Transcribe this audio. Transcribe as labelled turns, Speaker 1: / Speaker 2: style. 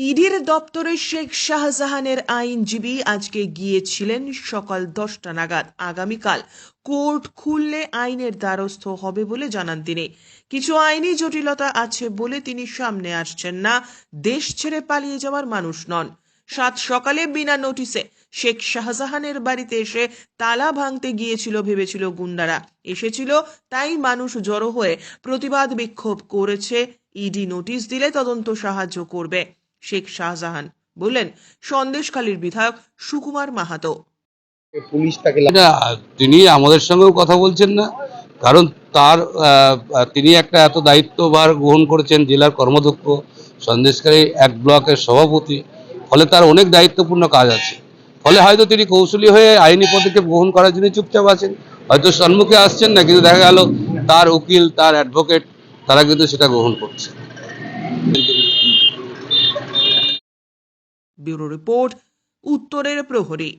Speaker 1: ইডির দপ্তরে শেখ শাহজাহানের আইনজীবী আজকে গিয়েছিলেন সকাল 10টা নাগাদ। আগামীকাল কোর্ট খুললে আইনের দ্বারস্থ হবে বলে জানান তিনি। কিছু আইনি জটিলতা আছে বলে তিনি সামনে আসছেন না। দেশ ছেড়ে পালিয়ে যাওয়ার মানুষ নন। সাত সকালে বিনা নোটিসে শেখ শাহজাহানের বাড়িতে এসে তালা ভাঙতে গিয়েছিল ভেবেছিল গুন্ডারা। এসেছিল তাই মানুষ জড়ো হয়ে প্রতিবাদ বিক্ষোভ করেছে। ইডি নোটিশ দিলে তদন্ত সাহায্য করবে। শেখ শাহজাহান বললেন সন্দেশখালীর বিধায়ক সুকুমার মাহাতো।
Speaker 2: পুলিশ তাকে
Speaker 3: এটা তিনি আমাদের সঙ্গেও কথা বলছেন না, কারণ তার তিনি একটা এত দায়িত্বভার গ্রহণ করেছেন, জেলার কর্মাধ্যক্ষ, সন্দেশখালী এক ব্লকের সভাপতি, ফলে তার অনেক দায়িত্বপূর্ণ কাজ আছে। ফলে হয়তো তিনি কৌশলী হয়ে আইনি পদক্ষেপ গ্রহণ করার জন্য চুপচাপ আছেন, হয়তো সম্মুখে আসছেন না, কিন্তু দেখা গেল তার উকিল, তার অ্যাডভোকেট, তারা কিন্তু সেটা গ্রহণ করছে।
Speaker 1: ব্যুরো রিপোর্ট, উত্তরের প্রহরী।